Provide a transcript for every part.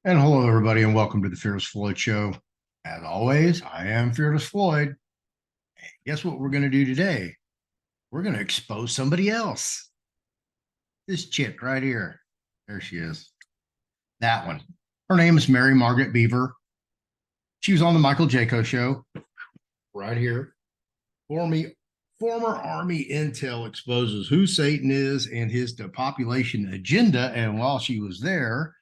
And hello, everybody, and welcome to the Fearless Floyd Show. As always, I am Fearless Floyd. And guess what we're going to do today? We're going to expose somebody else. This chick right here. There she is. That one. Her name is Mary Margaret Beaver. She was on the Michael Jaco show right here. Former Army intel exposes who Satan is and his depopulation agenda. And while she was there,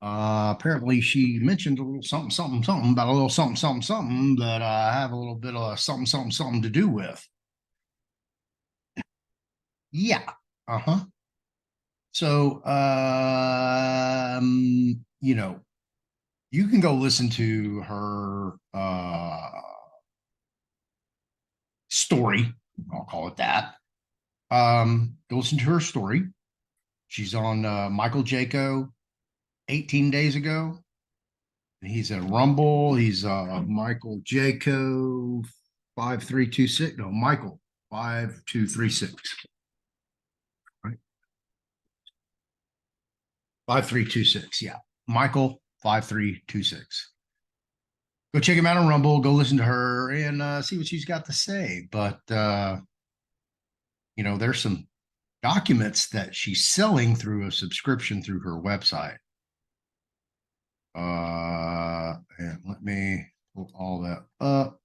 apparently she mentioned a little something about a little something that I have a little bit of something to do with. Yeah. Uh-huh. So, you can go listen to her story. I'll call it that. Go listen to her story. She's on Michael Jaco 18 days ago. He's at Rumble. He's Michael Jaco 5326. No, Michael 5236. Right. 5326. Yeah. Michael 5326. Go check him out on Rumble. Go listen to her and see what she's got to say. But there's some documents that she's selling through a subscription through her website. And let me pull all that up.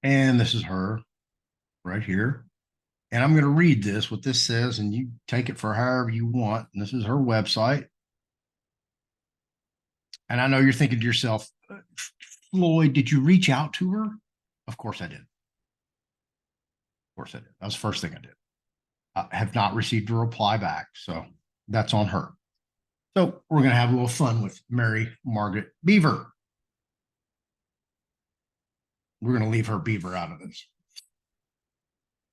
And this is her right here. And I'm going to read this, what this says, and you take it for however you want. And this is her website. And I know you're thinking to yourself, Floyd, did you reach out to her? Of course I did. Of course I did. That was the first thing I did. I have not received a reply back. So that's on her. So we're going to have a little fun with Mary Margaret Beaver. We're going to leave her Beaver out of this.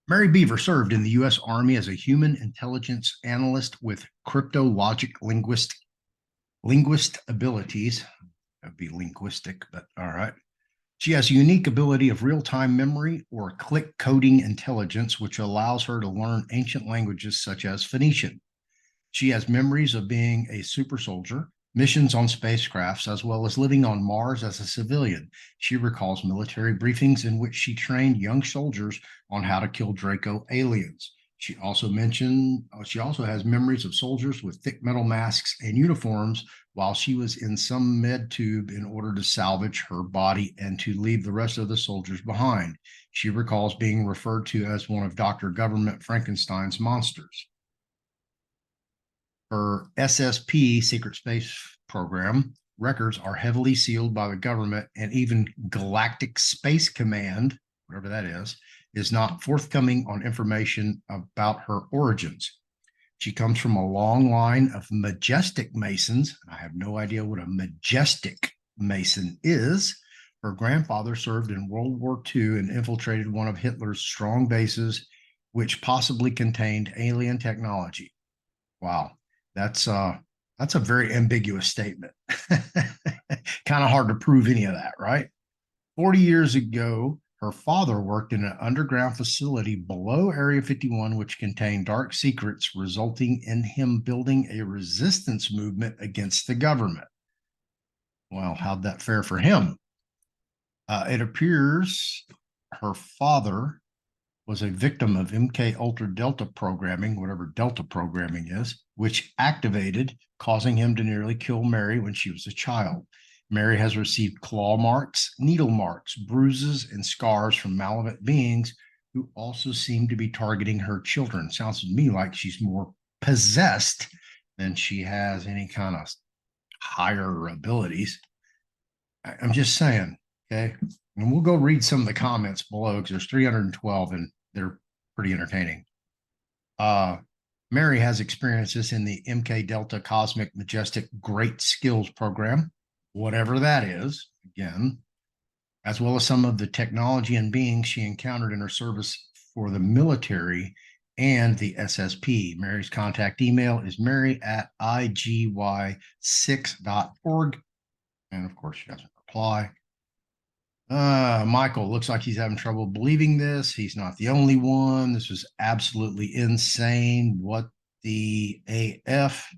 Mary Beaver served in the U.S. Army as a human intelligence analyst with cryptologic linguist abilities. That'd be linguistic, but all right. She has a unique ability of real-time memory or click coding intelligence, which allows her to learn ancient languages such as Phoenician. She has memories of being a super soldier, missions on spacecrafts, as well as living on Mars as a civilian. She recalls military briefings in which she trained young soldiers on how to kill Draco aliens. She also has memories of soldiers with thick metal masks and uniforms while she was in some med tube in order to salvage her body and to leave the rest of the soldiers behind. She recalls being referred to as one of Dr. Government Frankenstein's monsters. Her SSP, Secret Space Program, records are heavily sealed by the government, and even Galactic Space Command, whatever that is not forthcoming on information about her origins. She comes from a long line of majestic Masons. I have no idea what a majestic Mason is. Her grandfather served in World War II and infiltrated one of Hitler's strong bases, which possibly contained alien technology. Wow. That's a very ambiguous statement. Kind of hard to prove any of that, right? 40 years ago, her father worked in an underground facility below Area 51, which contained dark secrets, resulting in him building a resistance movement against the government. Well, how'd that fare for him? It appears her father was a victim of MK Ultra Delta programming, whatever Delta programming is, which activated, causing him to nearly kill Mary when she was a child. Mary has received claw marks, needle marks, bruises, and scars from malevolent beings who also seem to be targeting her children. Sounds to me like she's more possessed than she has any kind of higher abilities. I'm just saying, okay? And we'll go read some of the comments below because there's 312 and they're pretty entertaining. Mary has experiences in the MK Delta Cosmic Majestic Great Skills Program, whatever that is, again, as well as some of the technology and beings she encountered in her service for the military and the SSP. Mary's contact email is mary@igy6.org. And of course, she doesn't reply. Michael looks like he's having trouble believing this. He's not the only one. This was absolutely insane. What the AF?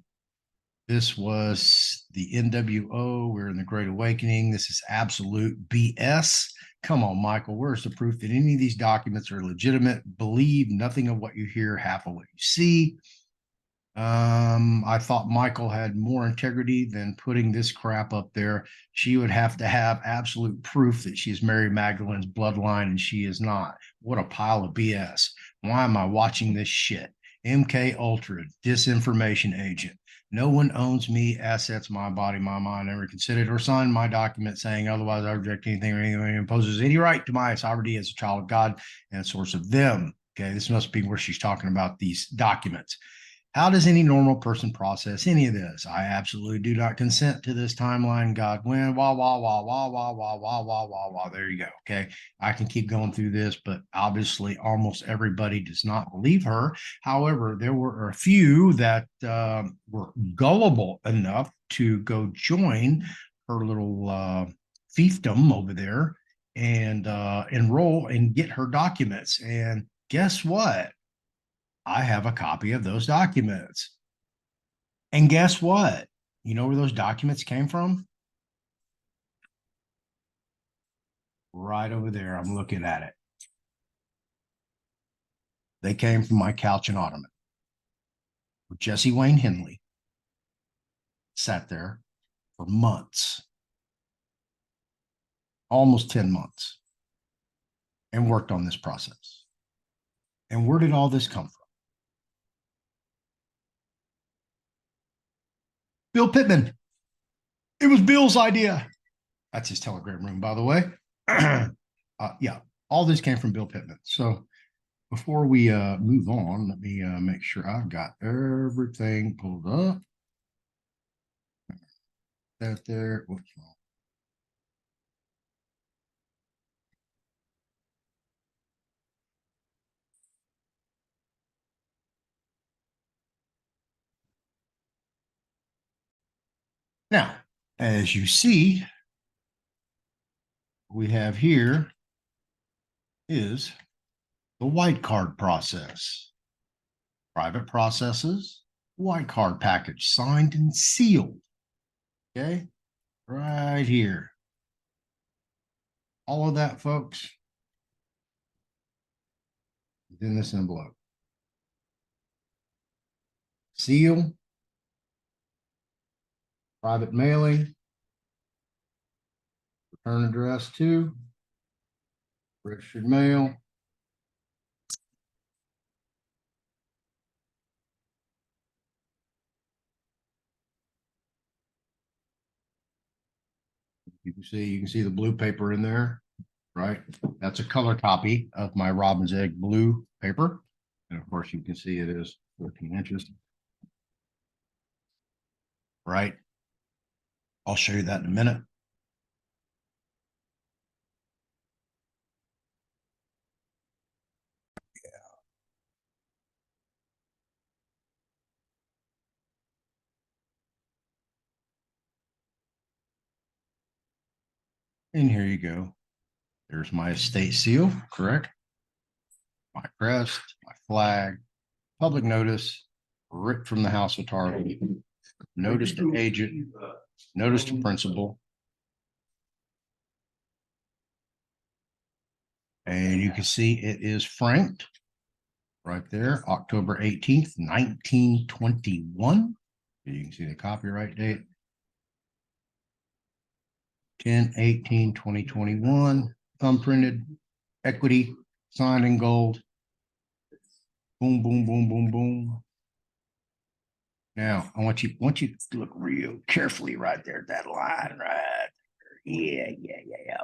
This was the NWO. We're in the Great Awakening. This is absolute BS. Come on, Michael. Where's the proof that any of these documents are legitimate? Believe nothing of what you hear, half of what you see. I thought Michael had more integrity than putting this crap up there. She would have to have absolute proof that she's Mary Magdalene's bloodline, and she is not. What a pile of BS. Why am I watching this shit? MK Ultra, disinformation agent. No one owns me, assets, my body, my mind. Never considered or signed my document saying otherwise I reject anything or anything imposes any right to my sovereignty as a child of God and a source of them. Okay, this must be where she's talking about these documents. How does any normal person process any of this? I absolutely do not consent to this timeline. God win. Wah, wah, wah, wah, wah, wah, wah, wah, wah, wah. There you go. Okay. I can keep going through this, but obviously almost everybody does not believe her. However, there were a few that were gullible enough to go join her little fiefdom over there and enroll and get her documents. And guess what? I have a copy of those documents. And guess what? You know where those documents came from? Right over there. I'm looking at it. They came from my couch and ottoman. Jesse Wayne Henley sat there for months, almost 10 months, and worked on this process. And where did all this come from? Bill Pittman. It was Bill's idea. That's his telegram room, by the way. Yeah, all this came from Bill Pittman. So before we move on, let me make sure I've got everything pulled up. That there. What's wrong? Now, as you see, we have here is the white card process. Private processes, white card package signed and sealed. Okay, right here. All of that, folks, is in this envelope. Seal, private mailing, return address to, registered mail. You can see the blue paper in there, right? That's a color copy of my Robin's Egg blue paper. And of course, you can see it is 14 inches. Right? I'll show you that in a minute. And here you go. There's my estate seal, correct? My crest, my flag, public notice, writ from the House Authority, notice to agent, notice to principal. And you can see it is franked right there, October 18th, 1921. You can see the copyright date. 10/18/2021, thumb printed, equity, signed in gold. Boom, boom, boom, boom, boom. Now, I want you to look real carefully right there at that line, right? Yeah.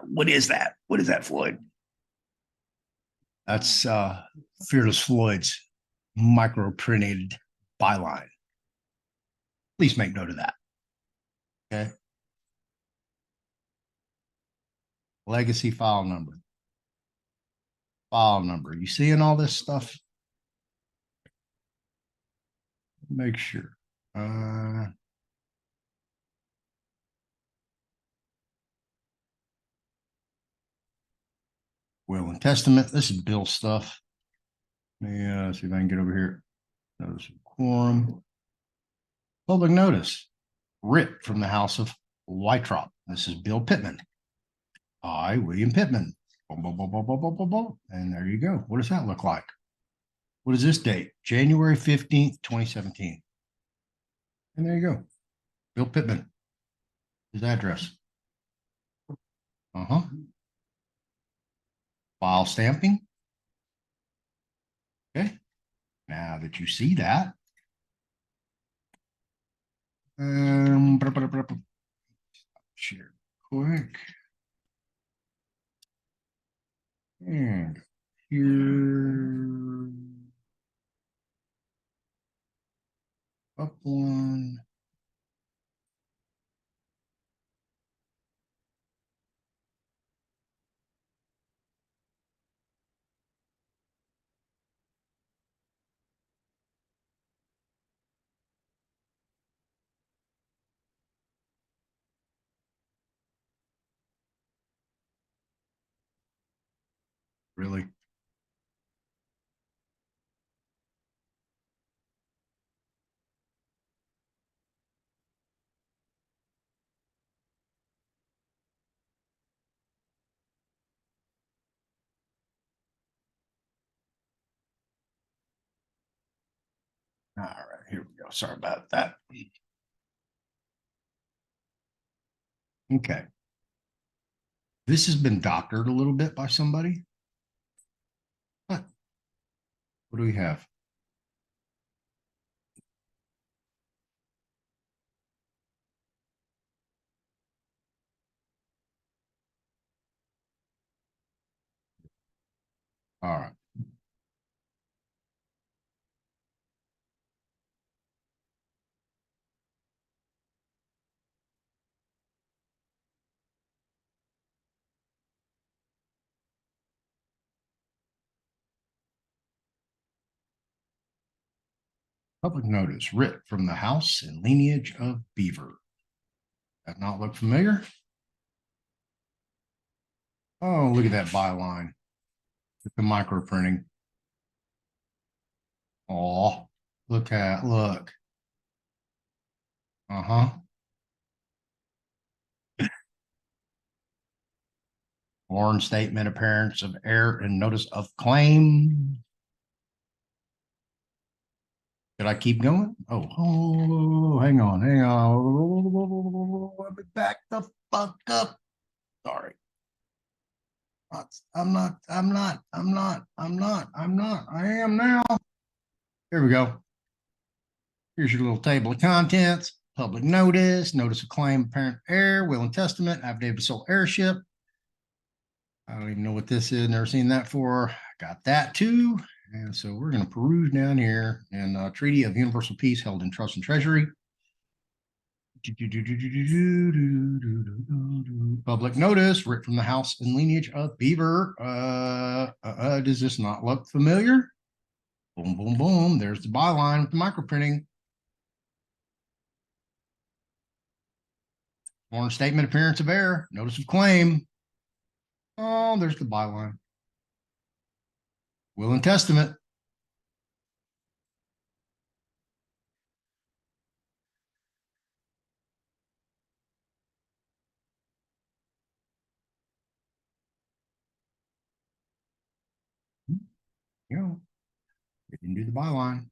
What is that? What is that, Floyd? That's Fearless Floyd's micro printed byline. Please make note of that. Okay. Legacy file number. File number. You seeing all this stuff? Make sure. Will and testament. This is Bill stuff. Let me see if I can get over here. Notice of quorum. Public notice. Writ from the House of Wytrop. This is Bill Pittman. I, William Pittman. Boom, boom, boom, boom, boom, boom, boom, boom. And there you go. What does that look like? What is this date? January 15th, 2017. And there you go. Bill Pittman. His address. File stamping. Okay. Now that you see that, share quick. And here, up one. Really? All right, here we go. Sorry about that. Okay. This has been doctored a little bit by somebody. What do we have? All right. Public notice, writ from the house and lineage of Beaver. That not look familiar? Oh, look at that byline with the micro printing. Oh, look. Warrant statement, appearance of error and notice of claim. Did I keep going? Oh, hang on. Let me back the fuck up. Sorry. I'm not. I am now. Here we go. Here's your little table of contents. Public notice, notice of claim, apparent error, will and testament, affidavit of sole heirship. I don't even know what this is. Never seen that before. Got that too. And so we're going to peruse down here in Treaty of Universal Peace held in Trust and Treasury. Public notice, writ from the house and lineage of Beaver. Does this not look familiar? Boom, boom, boom. There's the byline with the microprinting. Warrant statement, appearance of error, notice of claim. Oh, there's the byline. Will and testament. You know, they didn't do the byline.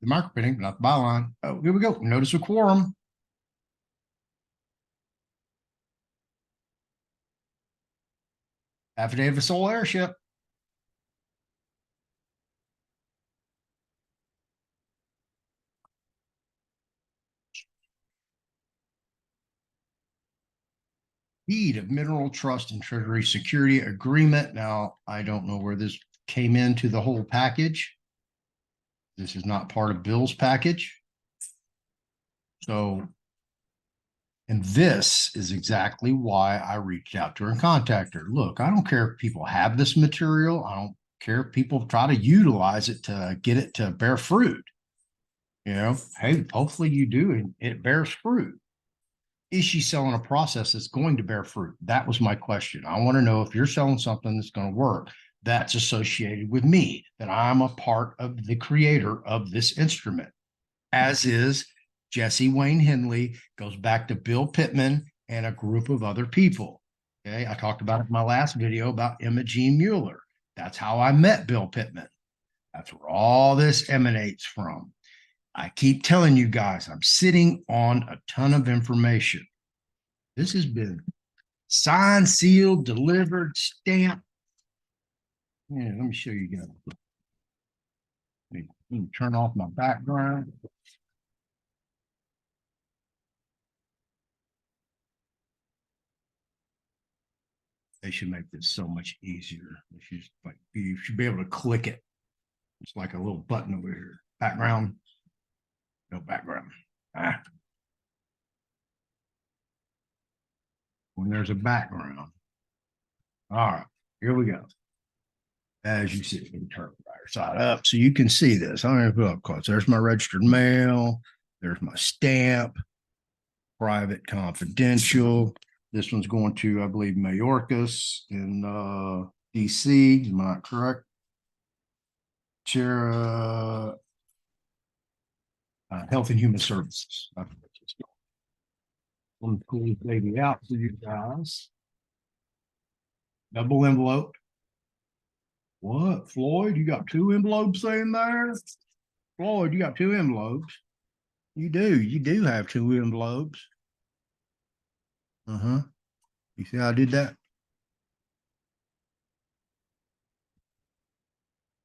The microprinting, but not the byline. Oh, here we go. Notice of quorum. Affidavit of sole heirship. Deed of mineral trust and treasury security agreement. Now, I don't know where this came into the whole package. This is not part of Bill's package. So, and this is exactly why I reached out to her and contacted her. Look, I don't care if people have this material. I don't care if people try to utilize it to get it to bear fruit. You know, hey, hopefully you do and it bears fruit. is she selling a process that's going to bear fruit? That was my question. I want to know if you're selling something that's going to work, that's associated with me, that I'm a part of the creator of this instrument, as is Jesse Wayne Henley, goes back to Bill Pittman and a group of other people. Okay, I talked about it in my last video about Emma Jean Mueller. That's how I met Bill Pittman. That's where all this emanates from. I keep telling you guys, I'm sitting on a ton of information. This has been signed, sealed, delivered, stamped. Yeah, let me show you guys. Let me turn off my background. They should make this so much easier. You should be able to click it. It's like a little button over here. Background. No background. When there's a background. All right, here we go. As you see, we turn the right side up so you can see this. I don't know if up close. There's my registered mail. There's my stamp. Private, confidential. This one's going to, I believe, Mayorkas in DC. Am I not correct? Chair Health and Human Services. Let me pull this baby out for you guys. Double envelope. What, Floyd? You got two envelopes in there? Floyd, you got two envelopes. You do. You do have two envelopes. Uh-huh. You see how I did that?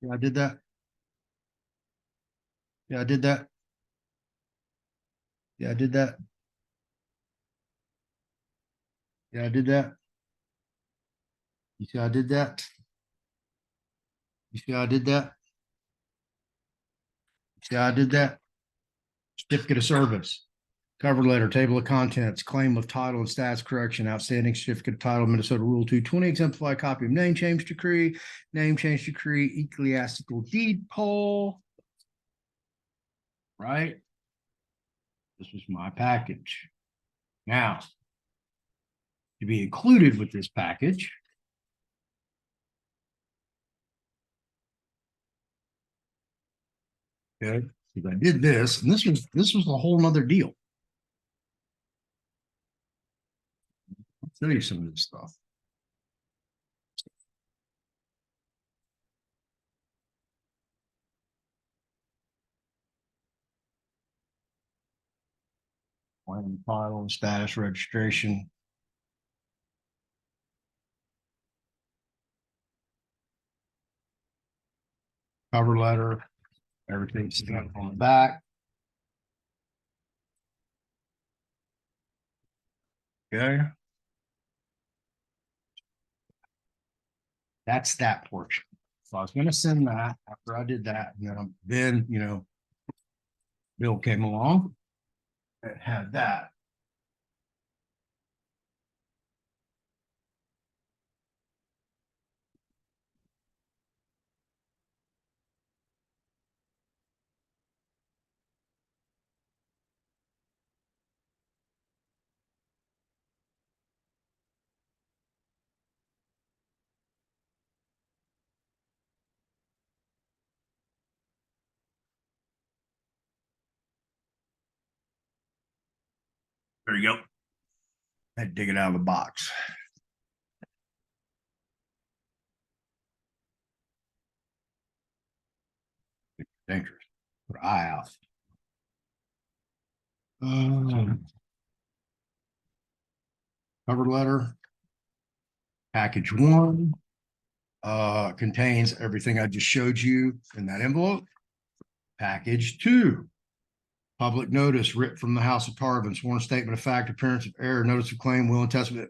Yeah, I did that. Yeah, I did that. Yeah, I did that. Yeah, I did that. You see how I did that? You see how I did that? You see how I did that? Certificate of service, cover letter, table of contents, claim of title and status correction, outstanding certificate of title, Minnesota Rule 220, exemplified copy of name change decree, ecclesiastical deed poll. Right? This was my package. Now, to be included with this package, okay, because I did this, and this was a whole nother deal. I'll show you some of this stuff. Claim title and status registration. Cover letter, everything's stamped on the back. Okay. That's that portion. So I was going to send that after I did that. And then, you know, Bill came along and had that. There you go. I had to dig it out of the box. It's dangerous. Put an eye out. Cover letter. Package one contains everything I just showed you in that envelope. Package two. Public notice writ from the House of Tarvin, sworn statement of fact, appearance of error, notice of claim, will and testament,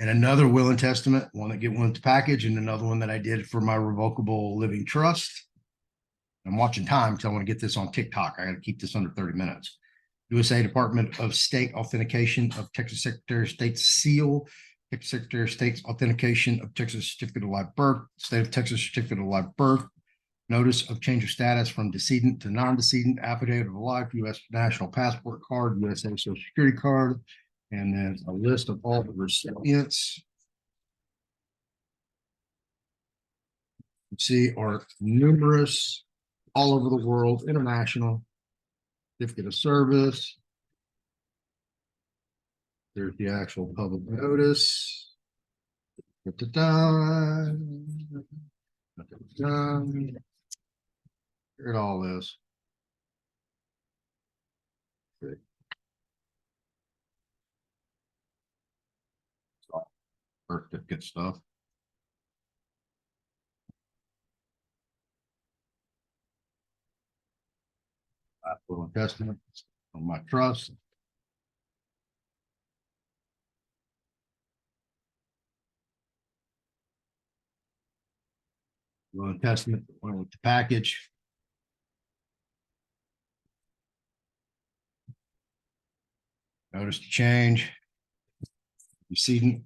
and another will and testament, one that get one to package, and another one that I did for my revocable living trust. I'm watching time because I want to get this on TikTok. I got to keep this under 30 minutes. USA Department of State authentication of Texas Secretary of State's seal, Texas Secretary of State's authentication of Texas Certificate of Live Birth, State of Texas Certificate of Live Birth, notice of change of status from decedent to non-decedent, affidavit of life, U.S. national passport card, USA Social Security card, And then a list of all the recipients. You see, are numerous all over the world, international. Certificate of service. There's the actual public notice. Da-da-da. Da-da-da. Here it all is. Okay. Birth certificate stuff. Will and testament on my trust. Will and testament went with the package. Notice the change. Decedent.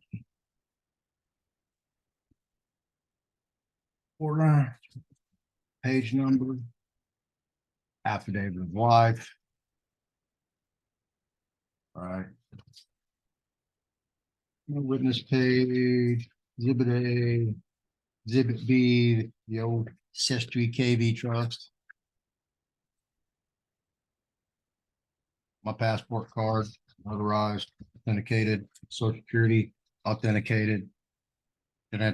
Order. Page number. Affidavit of life. All right. Witness page. Exhibit A. Exhibit B. The old Cestui Que Vie Trust. My passport card, notarized, authenticated, social security, authenticated. Okay,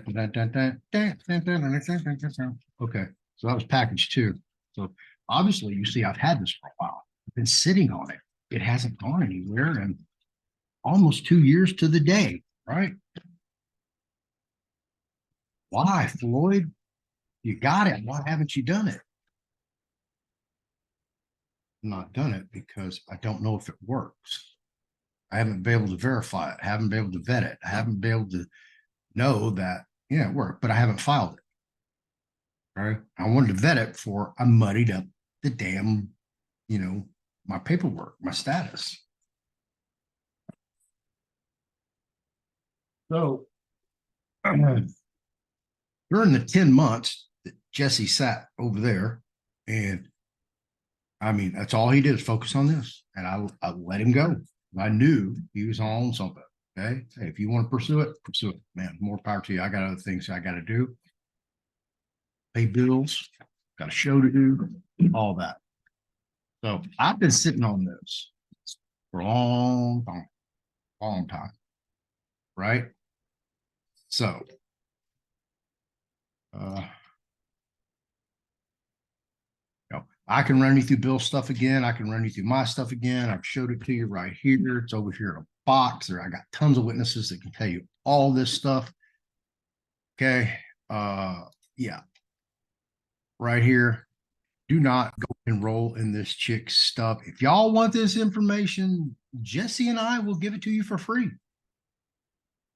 so that was package 2. So obviously, you see, I've had this for a while. I've been sitting on it. It hasn't gone anywhere in almost 2 years to the day, right? Why, Floyd? You got it. Why haven't you done it? I've not done it because I don't know if it works. I haven't been able to verify it. I haven't been able to vet it. I haven't been able to know that, yeah, it worked, but I haven't filed it. All right. I wanted to vet it before I muddied up the damn, my paperwork, my status. So during the 10 months that Jesse sat over there, and I mean, that's all he did is focus on this. And I let him go. I knew he was on something. Okay. Hey, if you want to pursue it, man. More power to you. I got other things I got to do. Pay bills, got a show to do, all that. So I've been sitting on this for a long time. Right. So I can run you through Bill's stuff again. I can run you through my stuff again. I've showed it to you right here. It's over here in a box. I got tons of witnesses that can tell you all this stuff. Okay. Yeah. Right here. Do not go enroll in this chick's stuff. If y'all want this information, Jesse and I will give it to you for free.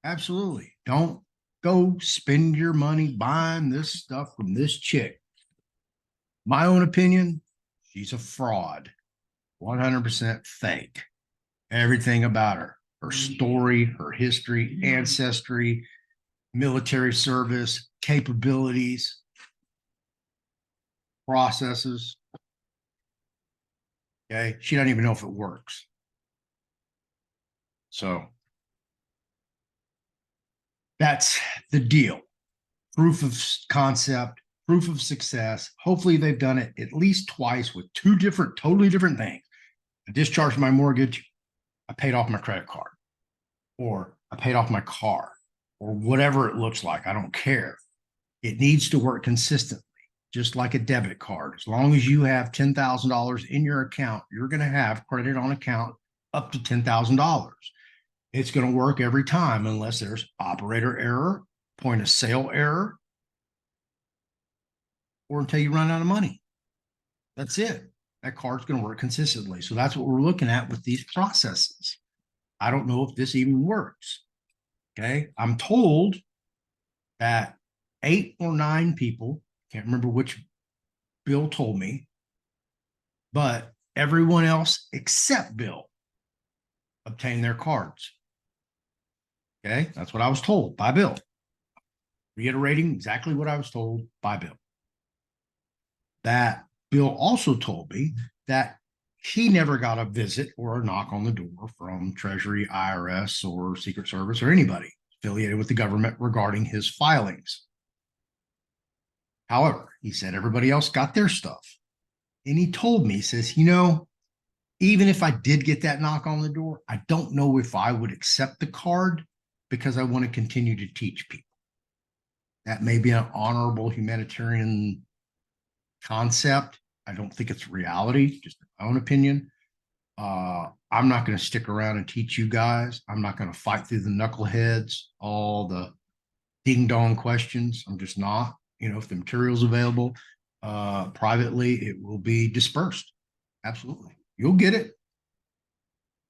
Absolutely. Don't go spend your money buying this stuff from this chick. My own opinion, she's a fraud. 100% fake. Everything about her story, her history, ancestry, military service, capabilities, processes. Okay. She doesn't even know if it works. So that's the deal. Proof of concept, proof of success. Hopefully they've done it at least twice with 2 totally different things. I discharged my mortgage. I paid off my credit card, or I paid off my car, or whatever it looks like. I don't care. It needs to work consistently, just like a debit card. As long as you have $10,000 in your account, you're going to have credit on account up to $10,000. It's going to work every time unless there's operator error, point of sale error, or until you run out of money. That's it. That card's going to work consistently. So that's what we're looking at with these processes. I don't know if this even works. Okay. I'm told that 8 or 9 people, can't remember which Bill told me, but everyone else except Bill obtained their cards. Okay. That's what I was told by Bill. Reiterating exactly what I was told by Bill. That Bill also told me that he never got a visit or a knock on the door from Treasury, IRS, or Secret Service or anybody affiliated with the government regarding his filings. However, he said everybody else got their stuff. And he told me, he says, even if I did get that knock on the door, I don't know if I would accept the card because I want to continue to teach people. That may be an honorable humanitarian concept. I don't think it's reality, just my own opinion. I'm not going to stick around and teach you guys. I'm not going to fight through the knuckleheads, all the ding dong questions. I'm just not. If the material's available privately, it will be dispersed. Absolutely. You'll get it.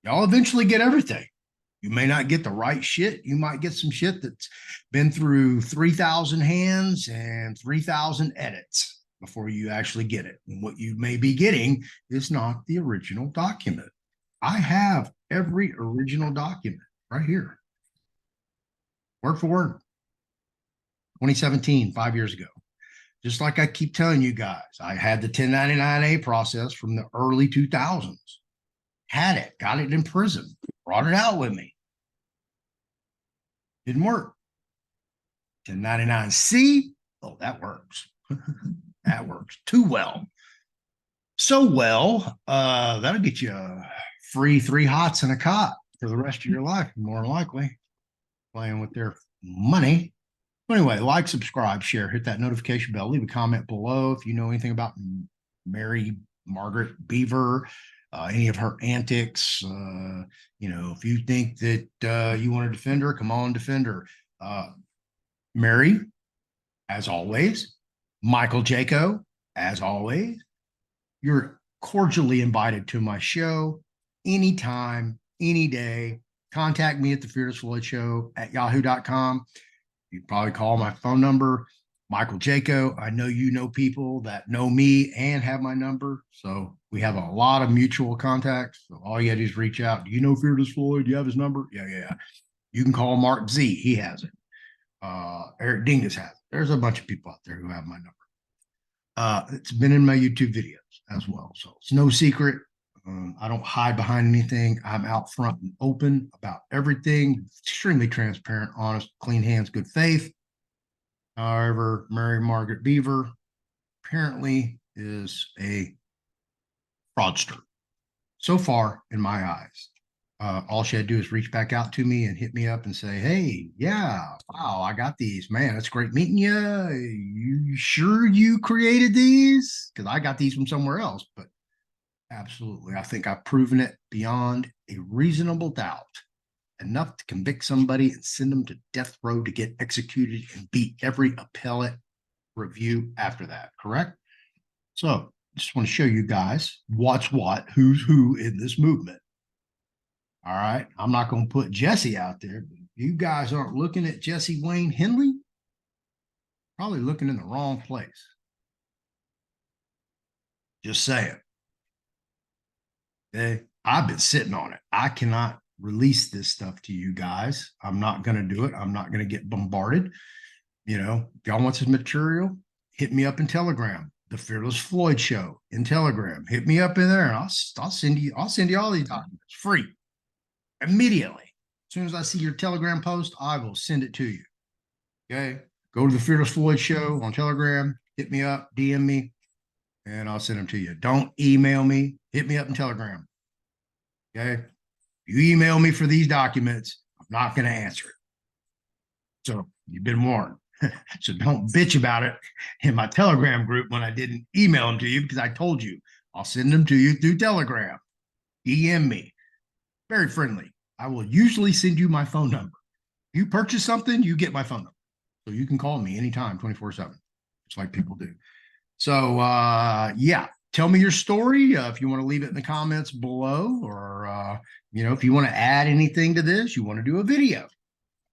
Y'all eventually get everything. You may not get the right shit. You might get some shit that's been through 3,000 hands and 3,000 edits before you actually get it. And what you may be getting is not the original document. I have every original document right here. Word for word. 2017, 5 years ago. Just like I keep telling you guys, I had the 1099A process from the early 2000s. Had it, got it in prison, brought it out with me. Didn't work. 1099C, oh, that works. That works too well. So well, that'll get you a free 3 hots and a cot for the rest of your life, more than likely, playing with their money. Anyway, like, subscribe, share, hit that notification bell, leave a comment below if you know anything about Mary Margaret Beaver, any of her antics. If you think that you want to defend her, come on, defend her. Mary, as always, Michael Jaco, as always, you're cordially invited to my show anytime, any day. Contact me at the Fearless Floyd Show at yahoo.com. You probably call my phone number, Michael Jaco. I know you know people that know me and have my number. So we have a lot of mutual contacts. So all you got to do is reach out. Do you know Fearless Floyd? Do you have his number? Yeah. You can call Mark Z. He has it. Eric Dingus has it. There's a bunch of people out there who have my number. It's been in my YouTube videos as well. So it's no secret. I don't hide behind anything. I'm out front and open about everything. Extremely transparent, honest, clean hands, good faith. However, Mary Margaret Beaver apparently is a fraudster. So far, in my eyes. All she had to do is reach back out to me and hit me up and say, hey, yeah, wow, I got these. Man, it's great meeting you. You sure you created these? Because I got these from somewhere else, but absolutely. I think I've proven it beyond a reasonable doubt. Enough to convict somebody and send them to death row to get executed and beat every appellate review after that, correct? So just want to show you guys what's what, who's who in this movement. All right. I'm not going to put Jesse out there, but if you guys aren't looking at Jesse Wayne Henley, probably looking in the wrong place. Just saying. Okay. I've been sitting on it. I cannot release this stuff to you guys. I'm not going to do it. I'm not going to get bombarded. If y'all want some material, hit me up in Telegram, the Fearless Floyd Show in Telegram. Hit me up in there, and I'll send you all these documents free immediately. As soon as I see your Telegram post, I will send it to you. Okay. Go to the Fearless Floyd Show on Telegram, hit me up, DM me, and I'll send them to you. Don't email me. Hit me up in Telegram. Okay. You email me for these documents, I'm not going to answer it. So you've been warned. So don't bitch about it in my Telegram group when I didn't email them to you, because I told you I'll send them to you through Telegram. DM me. Very friendly. I will usually send you my phone number. If you purchase something, you get my phone number. So you can call me anytime, 24/7, just like people do. So, yeah, tell me your story. If you want to leave it in the comments below, or, if you want to add anything to this, you want to do a video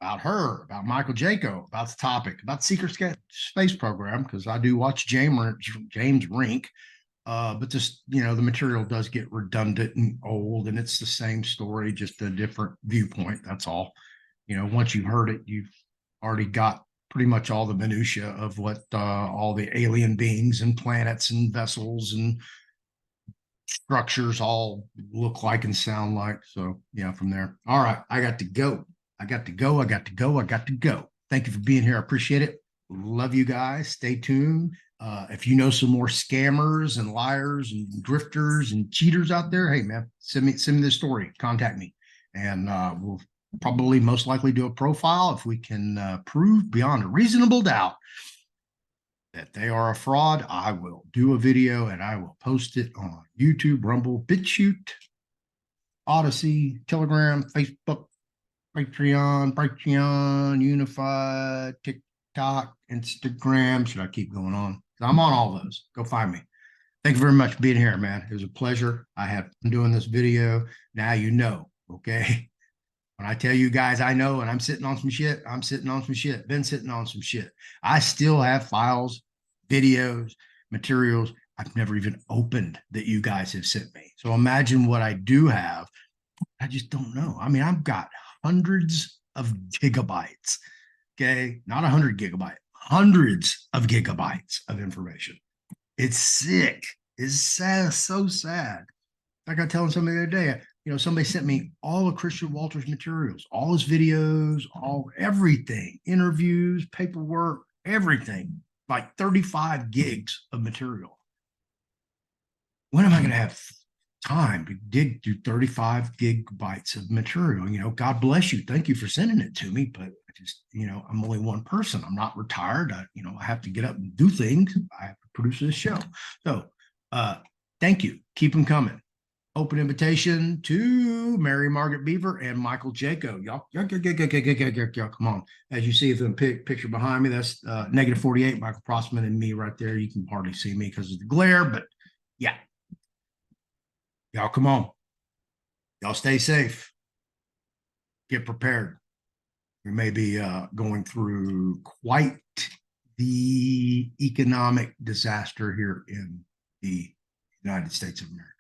about her, about Michael Jaco, about the topic, about the Secret Space Program, because I do watch James Rink. But just, the material does get redundant and old, and it's the same story, just a different viewpoint. That's all. Once you've heard it, you've already got pretty much all the minutia of what all the alien beings and planets and vessels and structures all look like and sound like. So yeah, from there. All right, I got to go. I got to go. I got to go. I got to go. Thank you for being here. I appreciate it. Love you guys. Stay tuned. If you know some more scammers and liars and grifters and cheaters out there, hey man, send me this story. Contact me, and we'll probably most likely do a profile if we can prove beyond a reasonable doubt that they are a fraud. I will do a video and I will post it on YouTube, Rumble, BitChute, Odyssey, Telegram, Facebook, Patreon, Unified, TikTok, Instagram. Should I keep going on? I'm on all those. Go find me. Thank you very much for being here, man. It was a pleasure. I have been doing this video. Now you know, okay? When I tell you guys I know and I'm sitting on some shit, I'm sitting on some shit. Been sitting on some shit. I still have files, videos, materials I've never even opened that you guys have sent me. So imagine what I do have. I just don't know. I mean, I've got hundreds of gigabytes. Okay, not 100 gigabytes, hundreds of gigabytes of information. It's sick. It's sad, so sad. Like I was telling somebody the other day, somebody sent me all of Christian Walter's materials, all his videos, everything, interviews, paperwork, everything, like 35 gigs of material. When am I going to have time to dig through 35 gigabytes of material? God bless you. Thank you for sending it to me. But I just, I'm only one person. I'm not retired. I have to get up and do things. I have to produce this show. So thank you. Keep them coming. Open invitation to Mary Margaret Beaver and Michael Jaco. Y'all, come on. As you see the picture behind me, that's -48, Michael Prossman and me right there. You can hardly see me because of the glare, but yeah. Y'all come on. Y'all stay safe. Get prepared. We may be going through quite the economic disaster here in the United States of America.